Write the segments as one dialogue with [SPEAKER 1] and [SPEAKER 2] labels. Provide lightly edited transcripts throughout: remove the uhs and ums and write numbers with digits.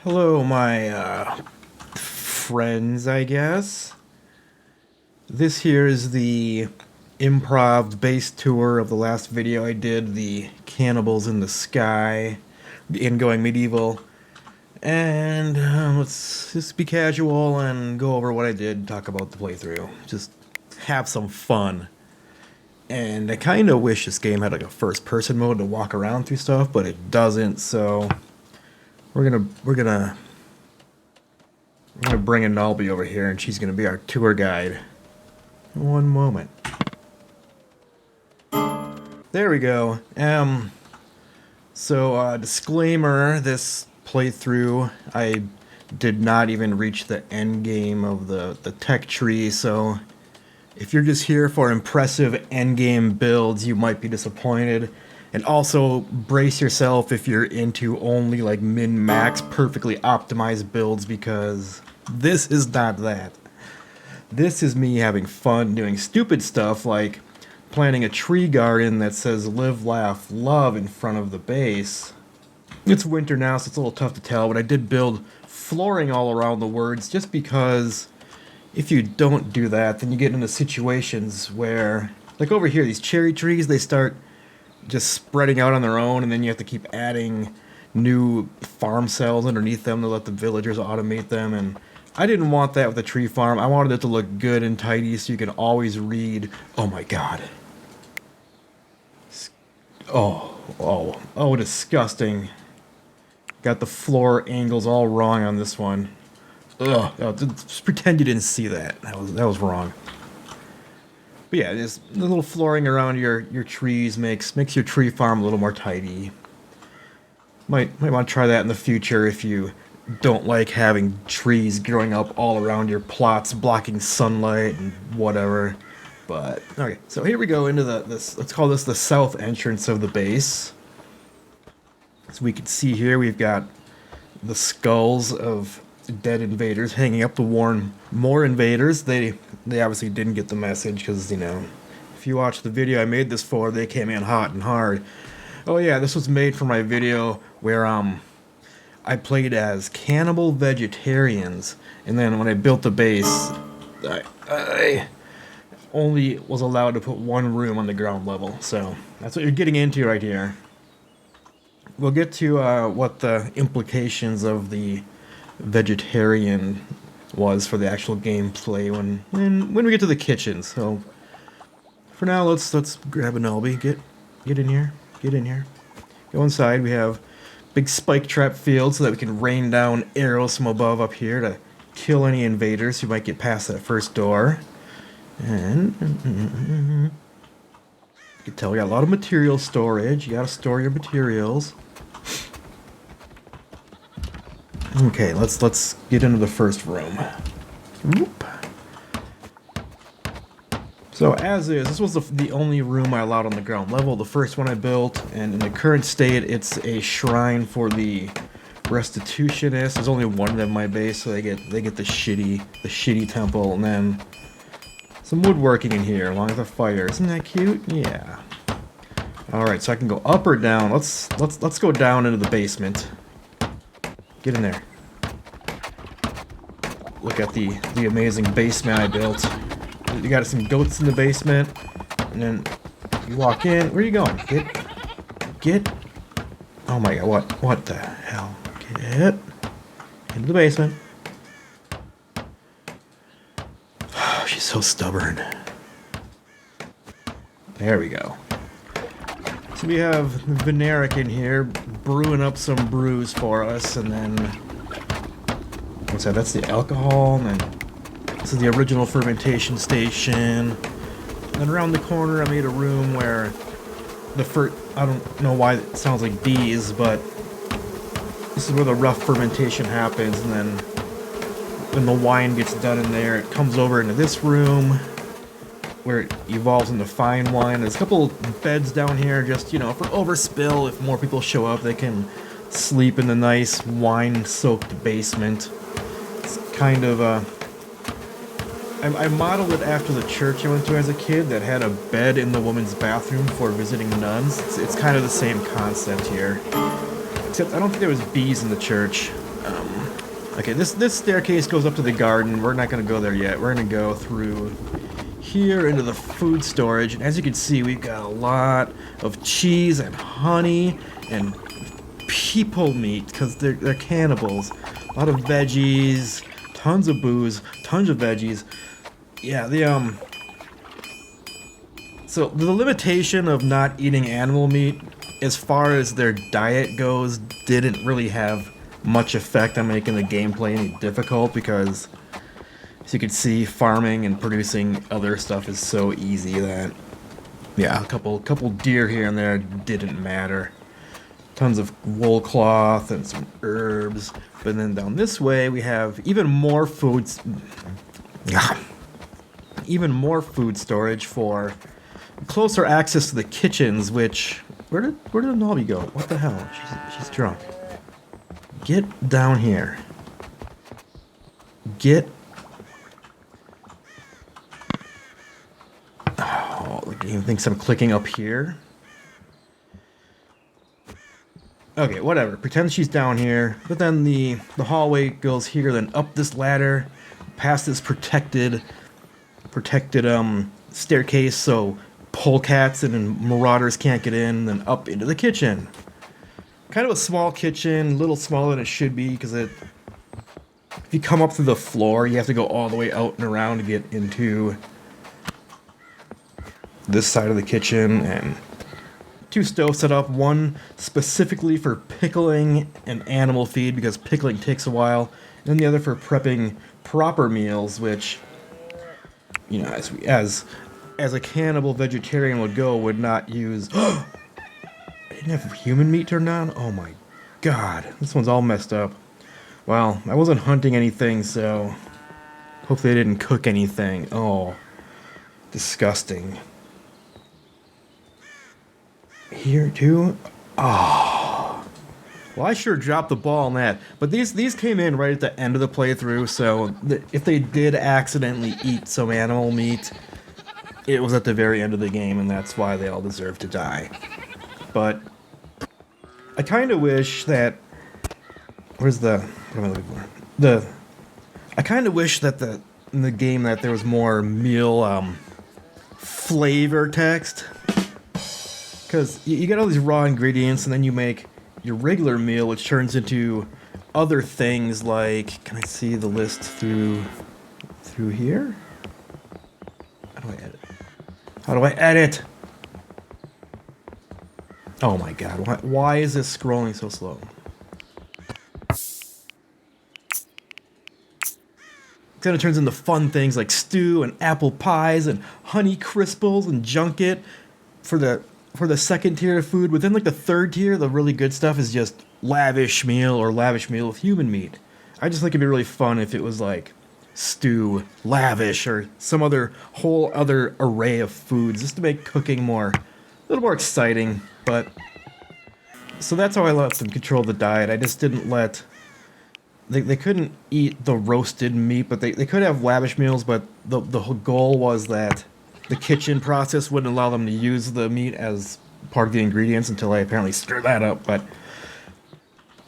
[SPEAKER 1] Hello, my friends, I guess. This here is the improv base tour of the last video I did, the Cannibals in the Sky, the Ingoing Medieval. And let's just be casual and go over what I did, talk about the playthrough. Just have some fun. And I kind of wish this game had like a first person mode to walk around through stuff, but it doesn't, so we're gonna bring in Nalby over here, and she's gonna be our tour guide. One moment. There we go. Disclaimer: this playthrough, I did not even reach the end game of the tech tree. So, if you're just here for impressive end game builds, you might be disappointed. And also, brace yourself if you're into only like min-max perfectly optimized builds, because this is not that. This is me having fun doing stupid stuff like planting a tree garden that says live, laugh, love in front of the base. It's winter now, so it's a little tough to tell, but I did build flooring all around the words just because if you don't do that, then you get into situations where, like over here, these cherry trees, they start just spreading out on their own, and then you have to keep adding new farm cells underneath them to let the villagers automate them. And I didn't want that with the tree farm. I wanted it to look good and tidy so you can always read. Oh my god. Oh, disgusting. Got the floor angles all wrong on this one. Ugh, oh, just pretend you didn't see that. That was wrong. But yeah, just the little flooring around your trees makes your tree farm a little more tidy. Might want to try that in the future if you don't like having trees growing up all around your plots, blocking sunlight and whatever. But okay, so here we go into this. Let's call this the south entrance of the base. As we can see here, we've got the skulls of dead invaders hanging up to warn more invaders. They obviously didn't get the message because, you know, if you watch the video I made this for, they came in hot and hard. Oh yeah, this was made for my video where I played as cannibal vegetarians, and then when I built the base, I only was allowed to put one room on the ground level. So that's what you're getting into right here. We'll get to what the implications of the vegetarian was for the actual gameplay when we get to the kitchen. So for now, let's grab an Nalby. Get in here. Get in here. Go inside. We have big spike trap field so that we can rain down arrows from above up here to kill any invaders who might get past that first door. And you can tell we got a lot of material storage. You gotta store your materials. Okay, let's get into the first room. Whoop. So as is, this was the only room I allowed on the ground level, the first one I built, and in the current state, it's a shrine for the restitutionists. There's only one of them in my base, so they get the shitty temple, and then some woodworking in here along with a fire. Isn't that cute? Yeah. All right, so I can go up or down. Let's go down into the basement. Get in there. Look at the amazing basement I built. You got some goats in the basement, and then you walk in. Where are you going? Get. Oh my god! What the hell? Get into the basement. Oh, she's so stubborn. There we go. So we have Veneric in here brewing up some brews for us, and then what's that? That's the alcohol, and then this is the original fermentation station. And then around the corner, I made a room where I don't know why it sounds like bees, but this is where the rough fermentation happens, and then when the wine gets done in there, it comes over into this room where it evolves into fine wine. There's a couple beds down here just, you know, for overspill. If more people show up, they can sleep in the nice wine-soaked basement. It's kind of I modeled it after the church I went to as a kid that had a bed in the woman's bathroom for visiting nuns. It's kind of the same concept here. Except I don't think there was bees in the church. Okay, this staircase goes up to the garden. We're not gonna go there yet. We're gonna go through here into the food storage, and as you can see, we've got a lot of cheese and honey and people meat because they're cannibals. A lot of veggies, tons of booze, tons of veggies. Yeah, so the limitation of not eating animal meat, as far as their diet goes, didn't really have much effect on making the gameplay any difficult because, as you can see, farming and producing other stuff is so easy that, yeah, a couple deer here and there didn't matter. Tons of wool cloth and some herbs. But then down this way we have even more foods, even more food storage for closer access to the kitchens. Which where did Nobby go? What the hell? She's drunk. Get down here. Get. Oh, the game thinks I'm clicking up here. Okay, whatever. Pretend she's down here. But then the hallway goes here, then up this ladder, past this protected staircase, so polecats and marauders can't get in, then up into the kitchen. Kind of a small kitchen, a little smaller than it should be, because if you come up through the floor, you have to go all the way out and around to get into this side of the kitchen, and two stoves set up, one specifically for pickling and animal feed because pickling takes a while, and then the other for prepping proper meals, which, you know, as a cannibal vegetarian would not use. I didn't have human meat turned on? Oh my god, this one's all messed up. Well, I wasn't hunting anything, so hopefully I didn't cook anything. Oh, disgusting. Here too? Oh. Well, I sure dropped the ball on that. But these came in right at the end of the playthrough, so if they did accidentally eat some animal meat, it was at the very end of the game, and that's why they all deserve to die. But I kind of wish that... What am I looking for? I kind of wish that in the game that there was more meal flavor text. Because you get all these raw ingredients, and then you make your regular meal, which turns into other things like... Can I see the list through here? How do I edit? How do I edit? Oh my god, why is this scrolling so slow? Then it turns into fun things like stew and apple pies and honey crisples and junket for the second tier of food. But then like the third tier, the really good stuff is just lavish meal or lavish meal with human meat. I just think it'd be really fun if it was like stew, lavish, or some whole other array of foods just to make cooking a little more exciting. But so that's how I let them control the diet. I just didn't let... They couldn't eat the roasted meat, but they could have lavish meals, but the whole goal was that the kitchen process wouldn't allow them to use the meat as part of the ingredients until I apparently stirred that up. But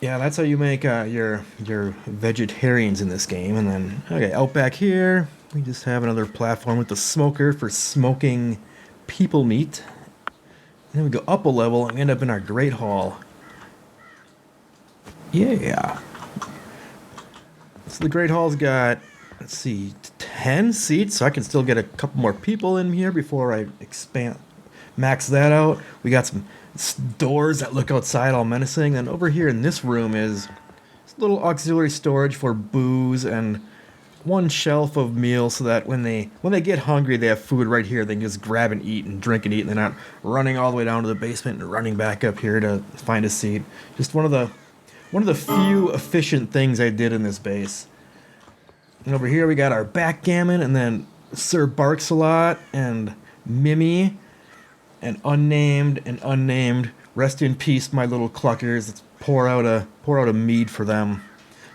[SPEAKER 1] yeah, that's how you make your vegetarians in this game. And then, okay, out back here, we just have another platform with the smoker for smoking people meat. And then we go up a level and we end up in our Great Hall. Yeah. So the Great Hall's got, let's see, 10 seats, so I can still get a couple more people in here before I max that out. We got some doors that look outside all menacing. And over here in this room is a little auxiliary storage for booze and one shelf of meals so that when they get hungry, they have food right here. They can just grab and eat and drink and eat, and they're not running all the way down to the basement and running back up here to find a seat. Just one of the few efficient things I did in this base. And over here we got our backgammon, and then Sir Barks-a-Lot and Mimi and unnamed. Rest in peace, my little cluckers. Let's pour out a mead for them.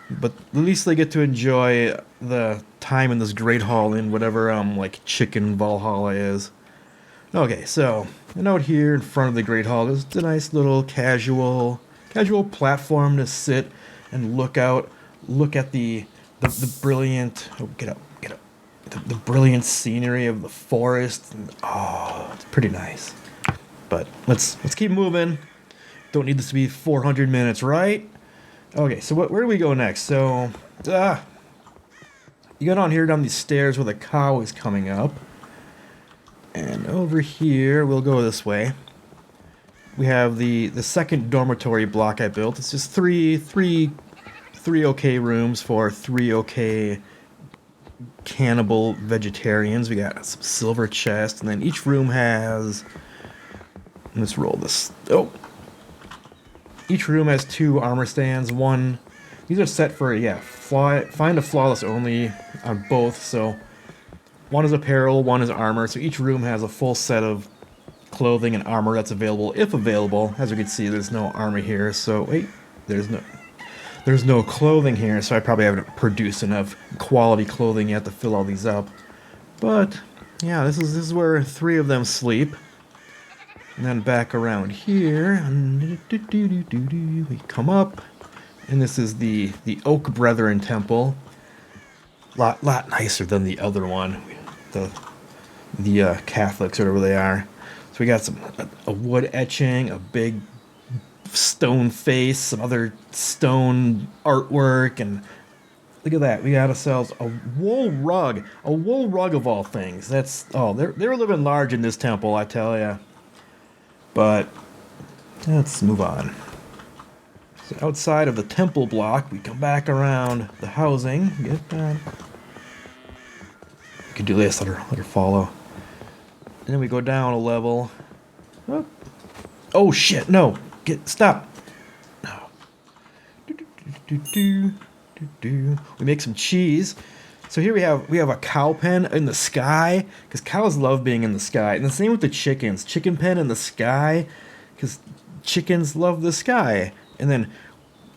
[SPEAKER 1] But at least they get to enjoy the time in this Great Hall in whatever like chicken Valhalla is. Okay, so and out here in front of the Great Hall, there's a nice little casual platform to sit and look out, look at the brilliant. Oh, get up, get up. The brilliant scenery of the forest. And, oh, it's pretty nice. But let's keep moving. Don't need this to be 400 minutes, right? Okay, so where do we go next? So, you go down here, down these stairs where the cow is coming up. And over here, we'll go this way. We have the second dormitory block I built. It's just three okay rooms for 3 okay cannibal vegetarians. We got some silver chests, and then each room has... Let's roll this. Oh! Each room has 2 armor stands. These are set for, find a flawless only on both, so... One is apparel, one is armor, so each room has a full set of clothing and armor that's available, if available. As you can see, there's no armor here, so wait, there's no clothing here, so I probably haven't produced enough quality clothing yet to fill all these up. But yeah, this is where 3 of them sleep. And then back around here, we come up, and this is the Oak Brethren Temple. Lot nicer than the other one, the Catholics or whatever they are. So we got a wood etching, a big stone face, some other stone artwork, and look at that. We got ourselves a wool rug of all things. They were living large in this temple, I tell ya. But let's move on. So outside of the temple block, we come back around the housing. Get that. We can do this. Let her follow. And then we go down a level. Oh shit! No, stop. No. We make some cheese. So here we have a cow pen in the sky, because cows love being in the sky. And the same with the chickens. Chicken pen in the sky, because chickens love the sky. And then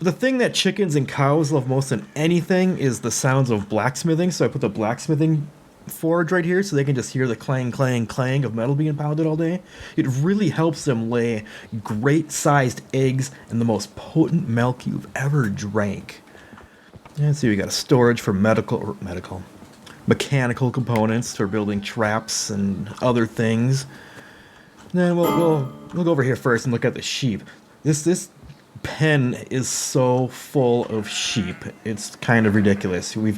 [SPEAKER 1] the thing that chickens and cows love most than anything is the sounds of blacksmithing. So I put the blacksmithing forge right here so they can just hear the clang, clang, clang of metal being pounded all day. It really helps them lay great-sized eggs and the most potent milk you've ever drank. Let's see, we got a storage for mechanical components for building traps and other things. And then we'll go over here first and look at the sheep. This pen is so full of sheep. It's kind of ridiculous. Who we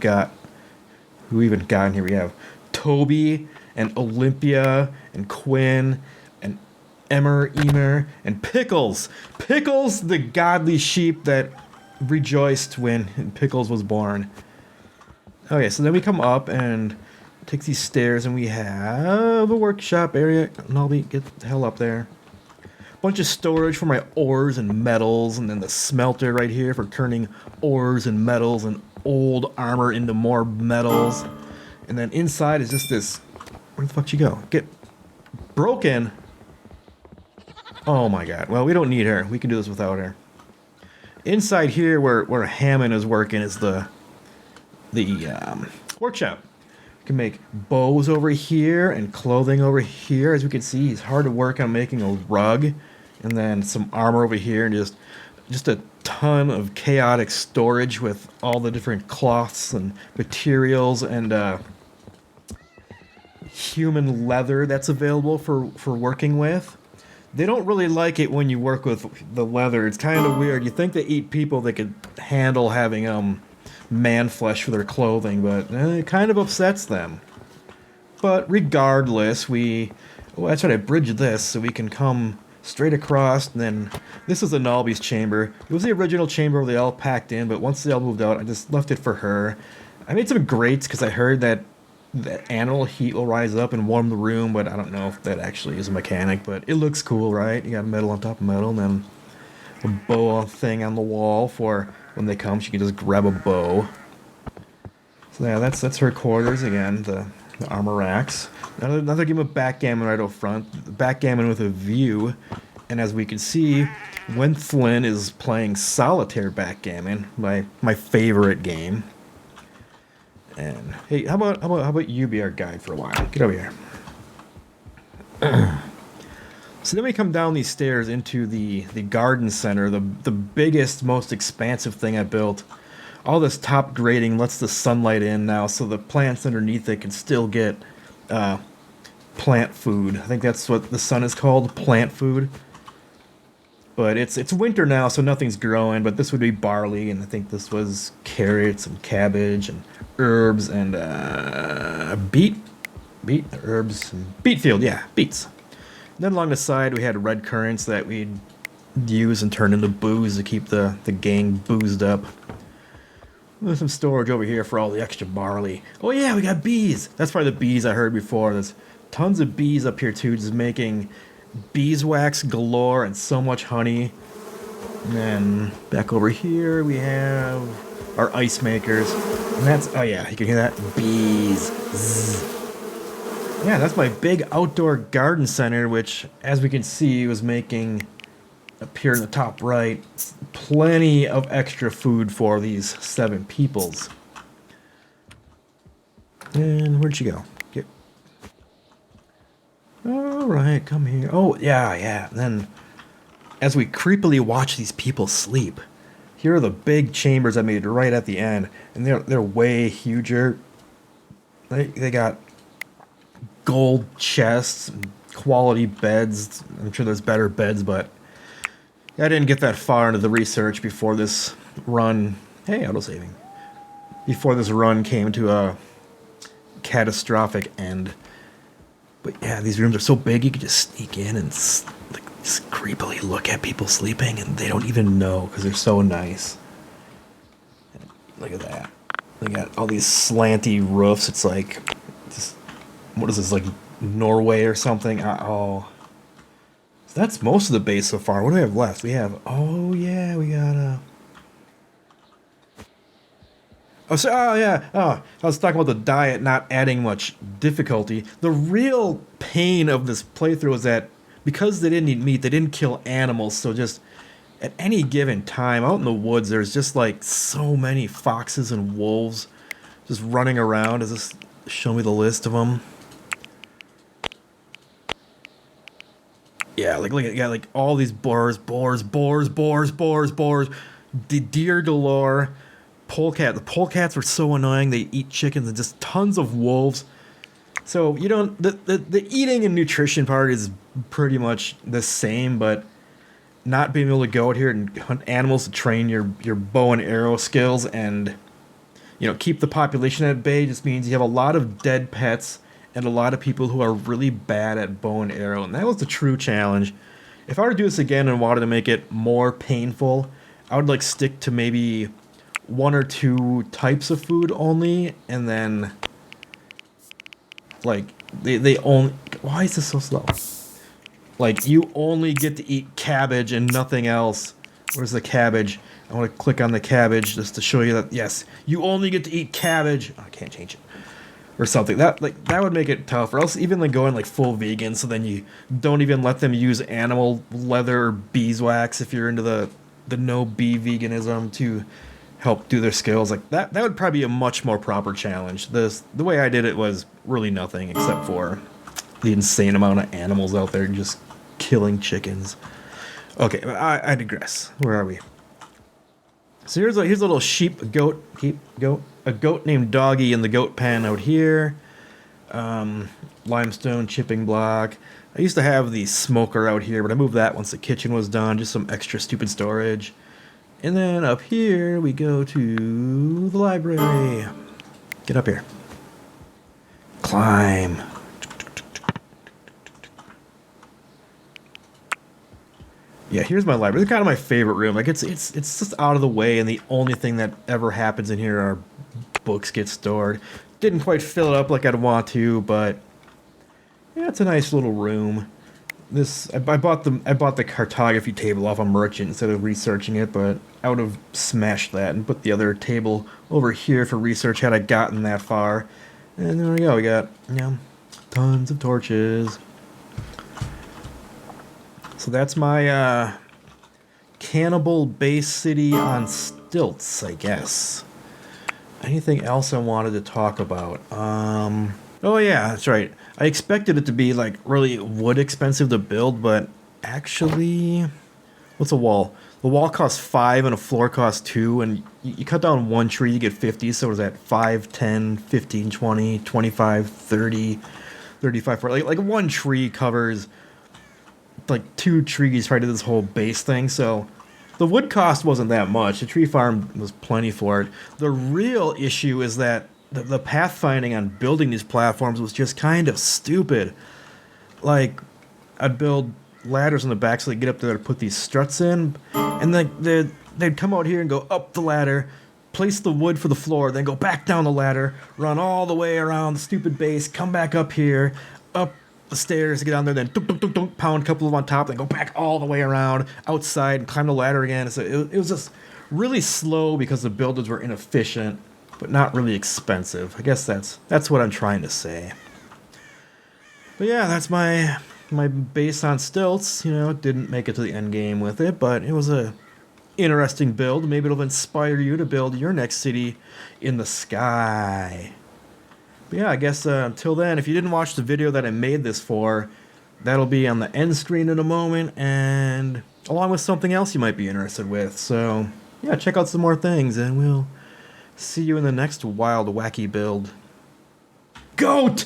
[SPEAKER 1] even got in here? We have Toby and Olympia and Quinn and Emer and Pickles. Pickles, the godly sheep that rejoiced when Pickles was born. Okay, so then we come up and take these stairs, and we have a workshop area. Nolby, get the hell up there. Bunch of storage for my ores and metals, and then the smelter right here for turning ores and metals and old armor into more metals. And then inside is just this... Where the fuck you go? Get broken. Oh my god. Well, we don't need her. We can do this without her. Inside here, where Hammond is working, is the workshop. We can make bows over here and clothing over here. As we can see, he's hard to work on making a rug, and then some armor over here, and just a ton of chaotic storage with all the different cloths and materials and human leather that's available for working with. They don't really like it when you work with the leather. It's kind of weird. You think they eat people that could handle having man flesh for their clothing, but it kind of upsets them. But regardless, that's right, I bridged this so we can come straight across, and then this is the Nolby's chamber. It was the original chamber where they all packed in, but once they all moved out, I just left it for her. I made some grates because I heard that animal heat will rise up and warm the room, but I don't know if that actually is a mechanic, but it looks cool, right? You got metal on top of metal, and then a bow thing on the wall for when they come, she can just grab a bow. So yeah, that's her quarters again, the armor racks. Another game of backgammon right up front, backgammon with a view, and as we can see, when Flynn is playing solitaire backgammon, my favorite game. And hey, how about you be our guide for a while? Get over here. So then we come down these stairs into the garden center, the biggest, most expansive thing I built. All this top grading lets the sunlight in now, so the plants underneath it can still get uh, plant food. I think that's what the sun is called, plant food. But it's winter now, so nothing's growing. But this would be barley, and I think this was carrots and cabbage and herbs and beet herbs, and beet field, yeah, beets. And then along the side we had red currants that we'd use and turn into booze to keep the gang boozed up. There's some storage over here for all the extra barley. Oh yeah, we got bees. That's probably the bees I heard before. There's tons of bees up here too, just making beeswax galore and so much honey. And then back over here we have our ice makers. And that's, oh yeah, you can hear that? Bees. Zzz. Yeah, that's my big outdoor garden center, which, as we can see, was making, up here in the top right, plenty of extra food for these 7 peoples. And where'd you go? Get. Alright, come here. Oh, yeah. And then, as we creepily watch these people sleep, here are the big chambers I made right at the end. And they're way huger. They got gold chests, quality beds. I'm sure there's better beds, but I didn't get that far into the research before this run. Hey, autosaving. Before this run came to a catastrophic end. But yeah, these rooms are so big you can just sneak in and just creepily look at people sleeping, and they don't even know because they're so nice. Look at that. They got all these slanty roofs. It's like, what is this, like Norway or something? Oh. So that's most of the base so far. What do we have left? We have, oh yeah, we got I was talking about the diet not adding much difficulty. The real pain of this playthrough is that because they didn't eat meat, they didn't kill animals, so just at any given time out in the woods there's just like so many foxes and wolves just running around. Does this show me the list of them? Yeah, like all these boars, the deer galore, polecat. The polecats were so annoying. They eat chickens, and just tons of wolves. So you don't, the eating and nutrition part is pretty much the same, but not being able to go out here and hunt animals to train your bow and arrow skills and, you know, keep the population at bay just means you have a lot of dead pets and a lot of people who are really bad at bow and arrow, and that was the true challenge. If I were to do this again and wanted to make it more painful, I would like stick to maybe 1 or 2 types of food only, and then like they only, why is this so slow? Like, you only get to eat cabbage and nothing else. Where's the cabbage? I want to click on the cabbage just to show you that, yes, you only get to eat cabbage. Oh, I can't change it. Or something. That would make it tough. Or else even like going like full vegan, so then you don't even let them use animal leather or beeswax if you're into the no bee veganism to help do their skills. Like that would probably be a much more proper challenge. The way I did it was really nothing except for the insane amount of animals out there just killing chickens. Okay, I digress. Where are we? So here's a little sheep, a goat named Doggy in the goat pen out here. Limestone chipping block. I used to have the smoker out here, but I moved that once the kitchen was done. Just some extra stupid storage. And then up here we go to the library. Get up here. Climb. Yeah, here's my library. It's kind of my favorite room. Like it's just out of the way, and the only thing that ever happens in here are books get stored. Didn't quite fill it up like I'd want to, but yeah, it's a nice little room. I bought the cartography table off a merchant instead of researching it, but I would have smashed that and put the other table over here for research had I gotten that far. And there we go. We got, you know, tons of torches. So that's my cannibal base city on stilts, I guess. Anything else I wanted to talk about? Oh Oh yeah, that's right. I expected it to be like really wood expensive to build, but actually, what's a wall? The wall costs 5 and a floor costs 2, and you cut down one tree, you get 50. So what is that 5, 10, 15, 20, 25, 30, 35, 40. Like one tree covers like 2 trees right to this whole base thing. So the wood cost wasn't that much. The tree farm was plenty for it. The real issue is that the pathfinding on building these platforms was just kind of stupid. Like, I'd build ladders in the back so they get up there to put these struts in, and they'd come out here and go up the ladder, place the wood for the floor, then go back down the ladder, run all the way around the stupid base, come back up here, up the stairs to get down there, then dunk, dunk, dunk, dunk, pound a couple of them on top, then go back all the way around outside and climb the ladder again. So it was just really slow because the builders were inefficient, but not really expensive. I guess that's what I'm trying to say. But yeah, that's my base on stilts. You know, didn't make it to the end game with it, but it was a interesting build. Maybe it'll inspire you to build your next city in the sky. But yeah, I guess until then, if you didn't watch the video that I made this for, that'll be on the end screen in a moment, and along with something else you might be interested with. So yeah, check out some more things, and we'll see you in the next wild, wacky build. Goat!